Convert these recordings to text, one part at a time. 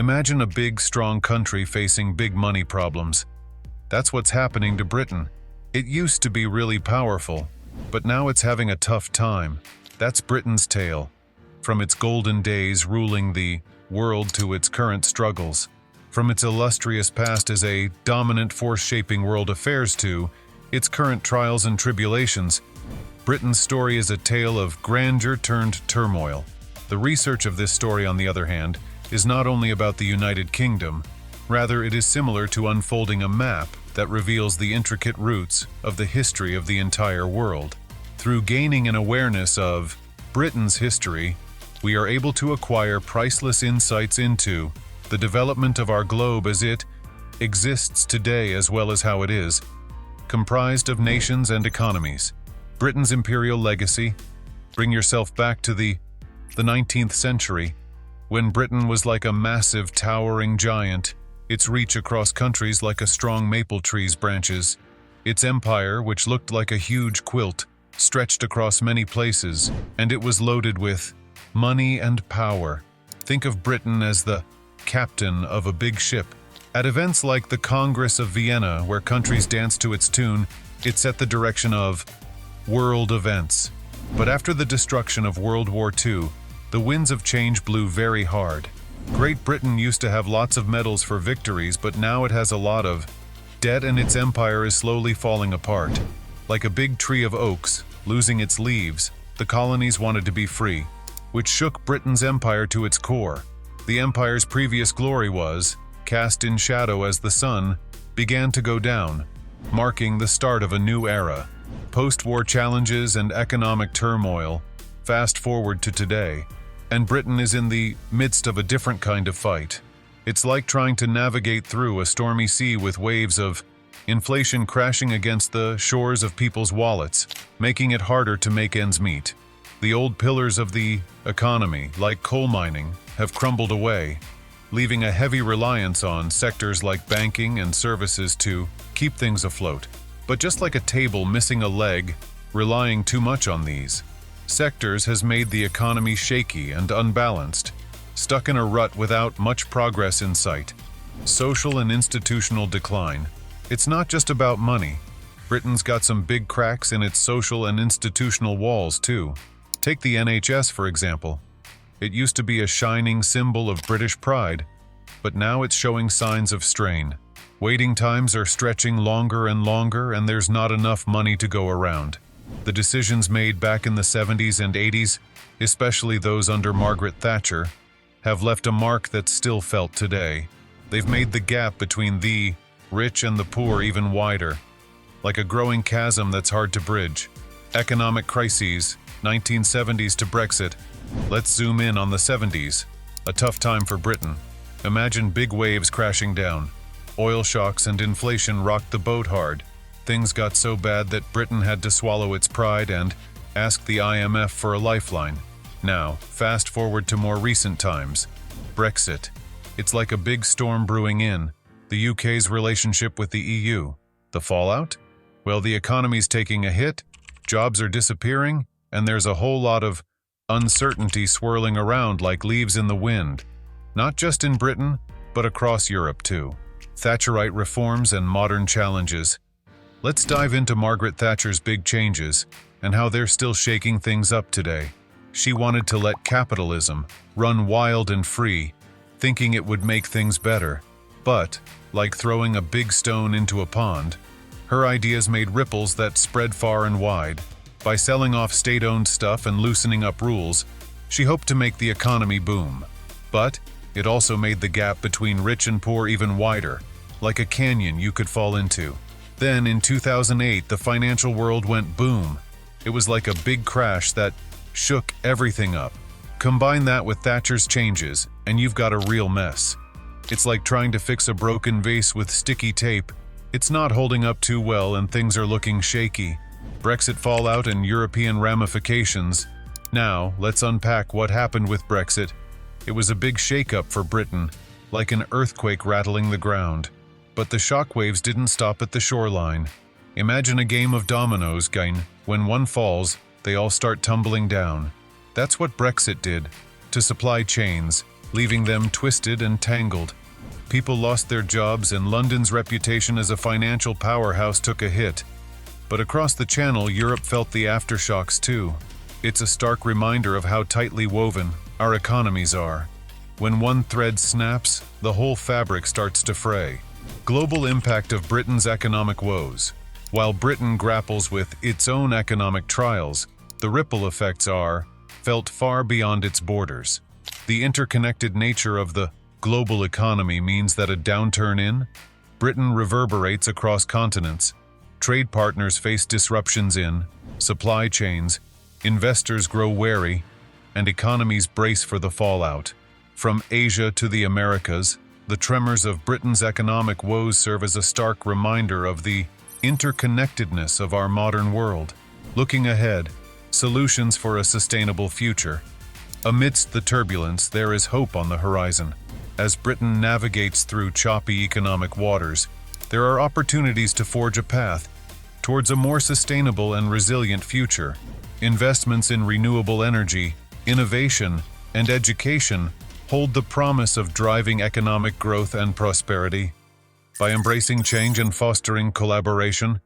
Imagine a big, strong country facing big money problems. That's what's happening to Britain. It used to be really powerful, but now it's having a tough time. That's Britain's tale. From its golden days ruling the world to its current struggles. From its illustrious past as a dominant force shaping world affairs to its current trials and tribulations, Britain's story is a tale of grandeur turned turmoil. The research of this story, on the other hand, is not only about the United Kingdom, rather it is similar to unfolding a map that reveals the intricate roots of the history of the entire world. Through gaining an awareness of Britain's history, we are able to acquire priceless insights into the development of our globe as it exists today, as well as how it is, comprised of nations and economies. Britain's Imperial Legacy. Bring yourself back to the 19th century, when Britain was like a massive, towering giant, its reach across countries like a strong maple tree's branches. Its empire, which looked like a huge quilt, stretched across many places, and it was loaded with money and power. Think of Britain as the captain of a big ship. At events like the Congress of Vienna, where countries danced to its tune, it set the direction of world events. But after the destruction of World War II, the winds of change blew very hard. Great Britain used to have lots of medals for victories, but now it has a lot of debt, and its empire is slowly falling apart. Like a big tree of oaks, losing its leaves, the colonies wanted to be free, which shook Britain's empire to its core. The empire's previous glory was cast in shadow as the sun began to go down, marking the start of a new era. Post-war challenges and economic turmoil. Fast forward to today, and Britain is in the midst of a different kind of fight. It's like trying to navigate through a stormy sea with waves of inflation crashing against the shores of people's wallets, making it harder to make ends meet. The old pillars of the economy, like coal mining, have crumbled away, leaving a heavy reliance on sectors like banking and services to keep things afloat. But just like a table missing a leg, relying too much on these sectors has made the economy shaky and unbalanced, stuck in a rut without much progress in sight. Social and institutional decline. It's not just about money. Britain's got some big cracks in its social and institutional walls too. Take the NHS, for example. It used to be a shining symbol of British pride, but now it's showing signs of strain. Waiting times are stretching longer and longer, and there's not enough money to go around. The decisions made back in the 70s and 80s, especially those under Margaret Thatcher, have left a mark that's still felt today. They've made the gap between the rich and the poor even wider, like a growing chasm that's hard to bridge. Economic crises, 1970s to Brexit. Let's zoom in on the 70s. A tough time for Britain. Imagine big waves crashing down. Oil shocks and inflation rocked the boat hard. Things got so bad that Britain had to swallow its pride and ask the IMF for a lifeline. Now, fast forward to more recent times. Brexit. It's like a big storm brewing in. The UK's relationship with the EU. The fallout? Well, the economy's taking a hit, jobs are disappearing, and there's a whole lot of uncertainty swirling around like leaves in the wind. Not just in Britain, but across Europe too. Thatcherite reforms and modern challenges. Let's dive into Margaret Thatcher's big changes and how they're still shaking things up today. She wanted to let capitalism run wild and free, thinking it would make things better. But, like throwing a big stone into a pond, her ideas made ripples that spread far and wide. By selling off state-owned stuff and loosening up rules, she hoped to make the economy boom. But it also made the gap between rich and poor even wider, like a canyon you could fall into. Then, in 2008, the financial world went boom. It was like a big crash that shook everything up. Combine that with Thatcher's changes, and you've got a real mess. It's like trying to fix a broken vase with sticky tape. It's not holding up too well and things are looking shaky. Brexit fallout and European ramifications. Now, let's unpack what happened with Brexit. It was a big shake-up for Britain, like an earthquake rattling the ground. But the shockwaves didn't stop at the shoreline. Imagine a game of dominoes, gang. When one falls, they all start tumbling down. That's what Brexit did to supply chains, leaving them twisted and tangled. People lost their jobs and London's reputation as a financial powerhouse took a hit. But across the Channel, Europe felt the aftershocks too. It's a stark reminder of how tightly woven our economies are. When one thread snaps, the whole fabric starts to fray. Global impact of Britain's economic woes. While Britain grapples with its own economic trials, the ripple effects are felt far beyond its borders. The interconnected nature of the global economy means that a downturn in Britain reverberates across continents. Trade partners face disruptions in supply chains, investors grow wary, and economies brace for the fallout. From Asia to the Americas, the tremors of Britain's economic woes serve as a stark reminder of the interconnectedness of our modern world. Looking ahead, solutions for a sustainable future. Amidst the turbulence, there is hope on the horizon. As Britain navigates through choppy economic waters, there are opportunities to forge a path towards a more sustainable and resilient future. Investments in renewable energy, innovation, and education hold the promise of driving economic growth and prosperity. By embracing change and fostering collaboration,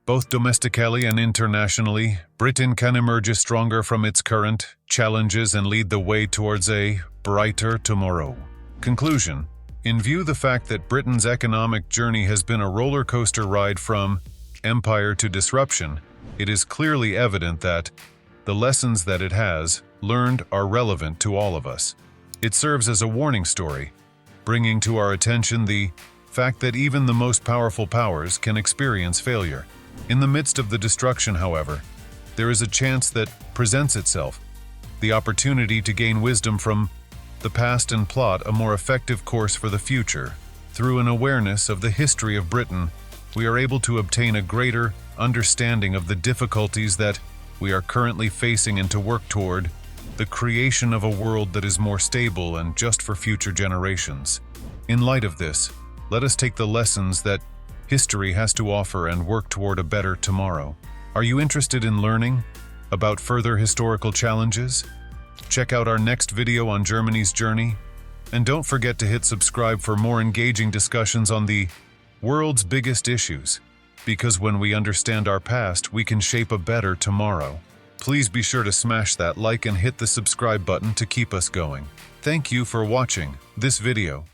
both domestically and internationally, Britain can emerge stronger from its current challenges and lead the way towards a brighter tomorrow. Conclusion. In view of the fact that Britain's economic journey has been a roller coaster ride from empire to disruption, it is clearly evident that the lessons that it has learned are relevant to all of us. It serves as a warning story, bringing to our attention the fact that even the most powerful powers can experience failure. In the midst of the destruction, however, there is a chance that presents itself, the opportunity to gain wisdom from the past and plot a more effective course for the future. Through an awareness of the history of Britain, we are able to obtain a greater understanding of the difficulties that we are currently facing and to work toward the creation of a world that is more stable and just for future generations. In light of this, let us take the lessons that history has to offer and work toward a better tomorrow. Are you interested in learning about further historical challenges? Check out our next video on Germany's journey, and don't forget to hit subscribe for more engaging discussions on the world's biggest issues, because when we understand our past, we can shape a better tomorrow. Please be sure to smash that like and hit the subscribe button to keep us going. Thank you for watching this video.